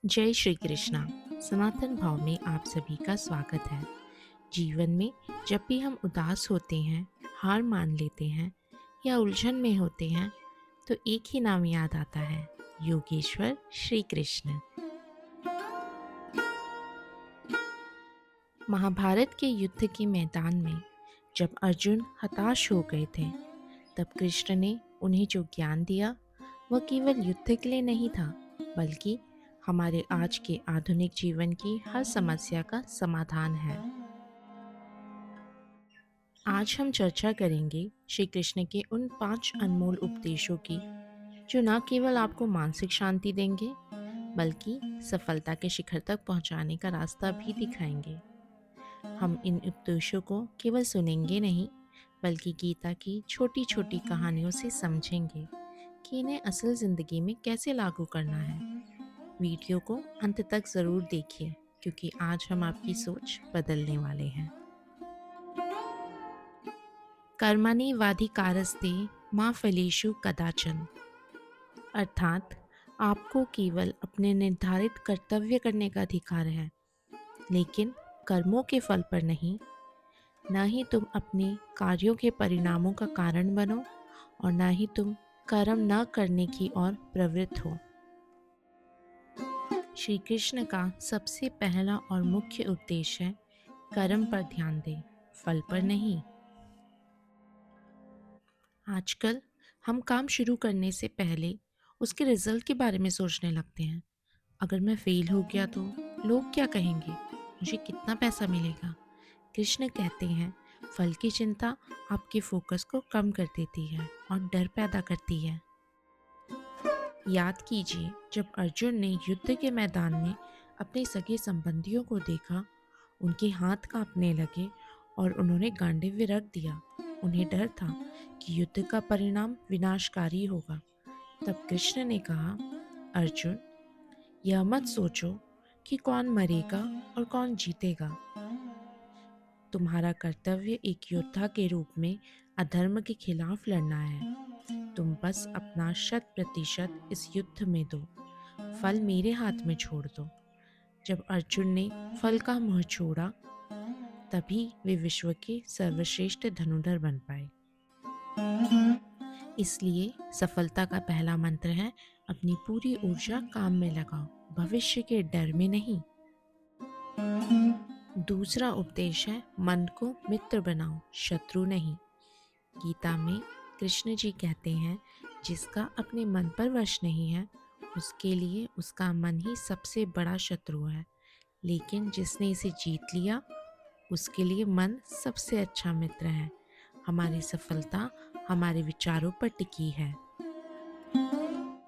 जय श्री कृष्णा। सनातन भाव में आप सभी का स्वागत है। जीवन में जब भी हम उदास होते हैं, हार मान लेते हैं या उलझन में होते हैं, तो एक ही नाम याद आता है, योगेश्वर श्री कृष्ण। महाभारत के युद्ध के मैदान में जब अर्जुन हताश हो गए थे, तब कृष्ण ने उन्हें जो ज्ञान दिया, वह केवल युद्ध के लिए नहीं था, बल्कि हमारे आज के आधुनिक जीवन की हर समस्या का समाधान है। आज हम चर्चा करेंगे श्री कृष्ण के उन 5 अनमोल उपदेशों की, जो न केवल आपको मानसिक शांति देंगे, बल्कि सफलता के शिखर तक पहुंचाने का रास्ता भी दिखाएंगे। हम इन उपदेशों को केवल सुनेंगे नहीं, बल्कि गीता की छोटी छोटी कहानियों से समझेंगे कि इन्हें असल जिंदगी में कैसे लागू करना है। वीडियो को अंत तक ज़रूर देखिए, क्योंकि आज हम आपकी सोच बदलने वाले हैं। कर्मणि वाधिकारस्ते मा फलेषु कदाचन, अर्थात आपको केवल अपने निर्धारित कर्तव्य करने का अधिकार है, लेकिन कर्मों के फल पर नहीं। न ही तुम अपने कार्यों के परिणामों का कारण बनो और न ही तुम कर्म न करने की ओर प्रवृत्त हो। श्री कृष्ण का सबसे पहला और मुख्य उपदेश है, कर्म पर ध्यान दें, फल पर नहीं। आजकल हम काम शुरू करने से पहले उसके रिजल्ट के बारे में सोचने लगते हैं। अगर मैं फेल हो गया तो लोग क्या कहेंगे, मुझे कितना पैसा मिलेगा। कृष्ण कहते हैं, फल की चिंता आपके फोकस को कम कर देती है और डर पैदा करती है। याद कीजिए, जब अर्जुन ने युद्ध के मैदान में अपने सगे संबंधियों को देखा, उनके हाथ कांपने लगे और उन्होंने गांडीव्य रख दिया। उन्हें डर था कि युद्ध का परिणाम विनाशकारी होगा। तब कृष्ण ने कहा, अर्जुन, यह मत सोचो कि कौन मरेगा और कौन जीतेगा। तुम्हारा कर्तव्य एक योद्धा के रूप में अधर्म के खिलाफ लड़ना है। तुम बस अपना 100% इस युद्ध में दो, फल मेरे हाथ में छोड़ दो। जब अर्जुन ने फल का मुंह छोड़ा, तभी वे विश्व के सर्वश्रेष्ठ धनुर्धर बन पाए। इसलिए सफलता का पहला मंत्र है, अपनी पूरी ऊर्जा काम में लगाओ, भविष्य के डर में नहीं। दूसरा उपदेश है, मन को मित्र बनाओ, शत्रु नहीं। गीता में कृष्ण जी कहते हैं, जिसका अपने मन पर वश नहीं है, उसके लिए उसका मन ही सबसे बड़ा शत्रु है, लेकिन जिसने इसे जीत लिया, उसके लिए मन सबसे अच्छा मित्र है। हमारी सफलता हमारे विचारों पर टिकी है।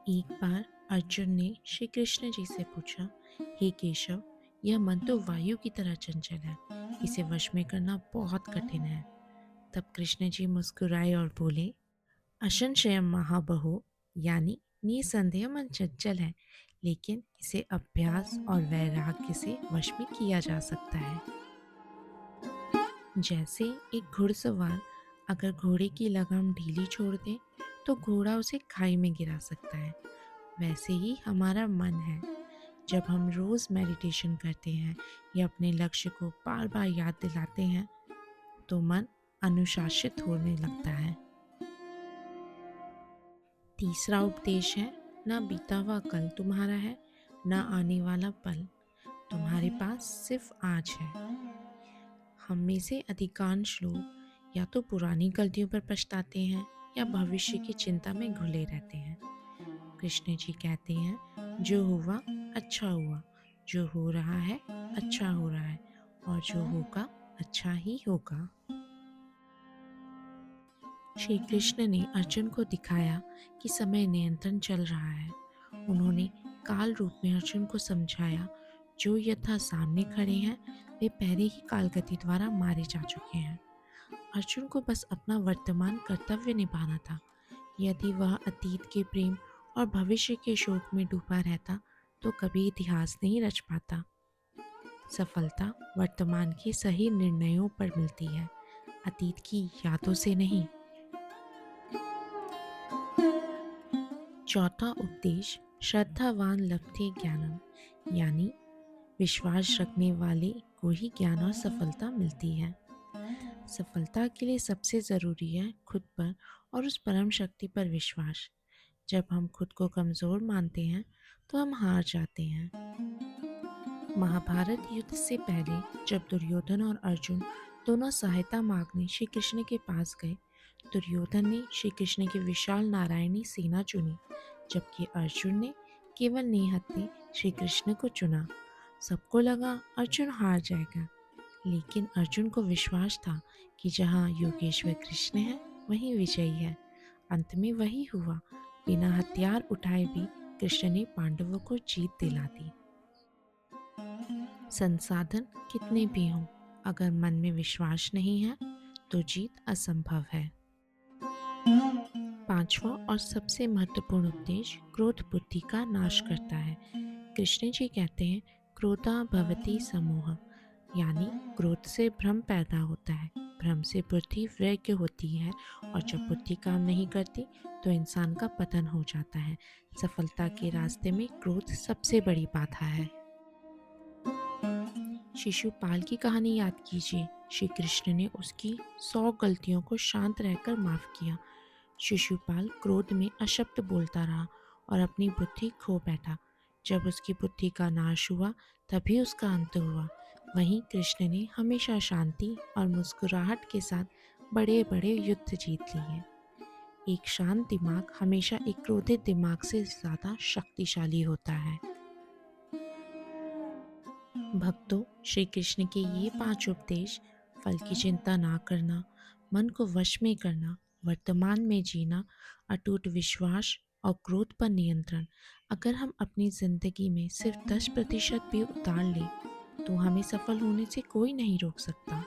एक बार अर्जुन ने श्री कृष्ण जी से पूछा, हे केशव, यह मन तो वायु की तरह चंचल है, इसे वश में करना बहुत कठिन है। तब कृष्ण जी मुस्कुराए और बोले, असंशयम महाबहो, यानी निसंदेह मन चंचल है, लेकिन इसे अभ्यास और वैराग्य से वश में किया जा सकता है। जैसे एक घुड़सवार अगर घोड़े की लगाम ढीली छोड़ दे तो घोड़ा उसे खाई में गिरा सकता है, वैसे ही हमारा मन है। जब हम रोज़ मेडिटेशन करते हैं या अपने लक्ष्य को बार बार याद दिलाते हैं, तो मन अनुशासित होने लगता है। तीसरा उपदेश है, ना बीता हुआ कल तुम्हारा है, ना आने वाला पल, तुम्हारे पास सिर्फ आज है। हम में से अधिकांश लोग या तो पुरानी गलतियों पर पछताते हैं या भविष्य की चिंता में घुले रहते हैं। कृष्ण जी कहते हैं, जो हुआ अच्छा हुआ, जो हो रहा है अच्छा हो रहा है, और जो होगा अच्छा ही होगा। श्री कृष्ण ने अर्जुन को दिखाया कि समय नियंत्रण चल रहा है। उन्होंने काल रूप में अर्जुन को समझाया, जो यथा सामने खड़े हैं, वे पहले ही काल गति द्वारा मारे जा चुके हैं। अर्जुन को बस अपना वर्तमान कर्तव्य निभाना था। यदि वह अतीत के प्रेम और भविष्य के शोक में डूबा रहता, तो कभी इतिहास नहीं रच पाता। सफलता वर्तमान के सही निर्णयों पर मिलती है, अतीत की यादों से नहीं। चौथा उपदेश, श्रद्धावान लभते ज्ञानम, यानी विश्वास रखने वाले को ही ज्ञान और सफलता मिलती है। सफलता के लिए सबसे ज़रूरी है खुद पर और उस परम शक्ति पर विश्वास। जब हम खुद को कमज़ोर मानते हैं तो हम हार जाते हैं। महाभारत युद्ध से पहले जब दुर्योधन और अर्जुन दोनों सहायता मांगने श्री कृष्ण के पास गए, दुर्योधन ने श्री कृष्ण की विशाल नारायणी सेना चुनी, जबकि अर्जुन ने केवल निहत्थे श्री कृष्ण को चुना। सबको लगा अर्जुन हार जाएगा, लेकिन अर्जुन को विश्वास था कि जहाँ योगेश्वर कृष्ण है वहीं विजयी है। अंत में वही हुआ। बिना हथियार उठाए भी कृष्ण ने पांडवों को जीत दिला दी। संसाधन कितने भी हों, अगर मन में विश्वास नहीं है तो जीत असंभव है। पांचवा और सबसे महत्वपूर्ण उपदेश, क्रोध बुद्धि का नाश करता है। कृष्ण जी कहते हैं, क्रोधा भवति समूह, यानी क्रोध से भ्रम पैदा होता है, भ्रम से बुद्धि वैक्य होती है, और जब बुद्धि काम नहीं करती तो इंसान का पतन हो जाता है। सफलता के रास्ते में क्रोध सबसे बड़ी बाधा है। शिशुपाल की कहानी याद कीजिए। श्री कृष्ण ने उसकी 100 गलतियों को शांत रहकर माफ किया। शिशुपाल क्रोध में अशब्द बोलता रहा और अपनी बुद्धि खो बैठा। जब उसकी बुद्धि का नाश हुआ तभी उसका अंत हुआ। वहीं कृष्ण ने हमेशा शांति और मुस्कुराहट के साथ बड़े बड़े युद्ध जीत लिए। एक शांत दिमाग हमेशा एक क्रोधित दिमाग से ज़्यादा शक्तिशाली होता है। भक्तों, श्री कृष्ण के ये 5 उपदेश, फल की चिंता ना करना, मन को वश में करना, वर्तमान में जीना, अटूट विश्वास और क्रोध पर नियंत्रण, अगर हम अपनी ज़िंदगी में सिर्फ 10% भी उतार लें तो हमें सफल होने से कोई नहीं रोक सकता।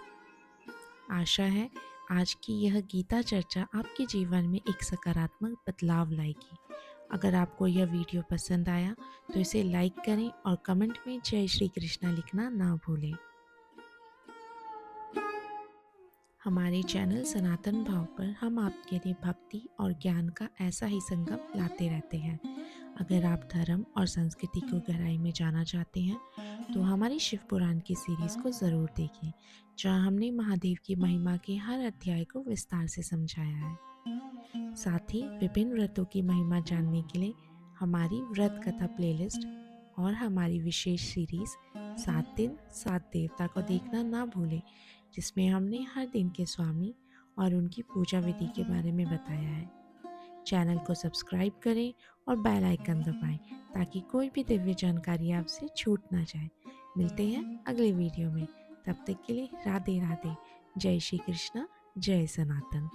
आशा है आज की यह गीता चर्चा आपके जीवन में एक सकारात्मक बदलाव लाएगी। अगर आपको यह वीडियो पसंद आया तो इसे लाइक करें और कमेंट में जय श्री कृष्णा लिखना ना भूलें। हमारे चैनल सनातन भाव पर हम आपके लिए भक्ति और ज्ञान का ऐसा ही संगम लाते रहते हैं। अगर आप धर्म और संस्कृति को गहराई में जानना चाहते हैं तो हमारी शिव पुराण की सीरीज़ को ज़रूर देखें, जहां हमने महादेव की महिमा के हर अध्याय को विस्तार से समझाया है। साथ ही विभिन्न व्रतों की महिमा जानने के लिए हमारी व्रत कथा प्लेलिस्ट और हमारी विशेष सीरीज़ 7 दिन 7 देवता को देखना ना भूलें, जिसमें हमने हर दिन के स्वामी और उनकी पूजा विधि के बारे में बताया है। चैनल को सब्सक्राइब करें और बेल आइकन दबाएं ताकि कोई भी दिव्य जानकारी आपसे छूट ना जाए। मिलते हैं अगले वीडियो में, तब तक के लिए राधे राधे। जय श्री कृष्णा, जय सनातन।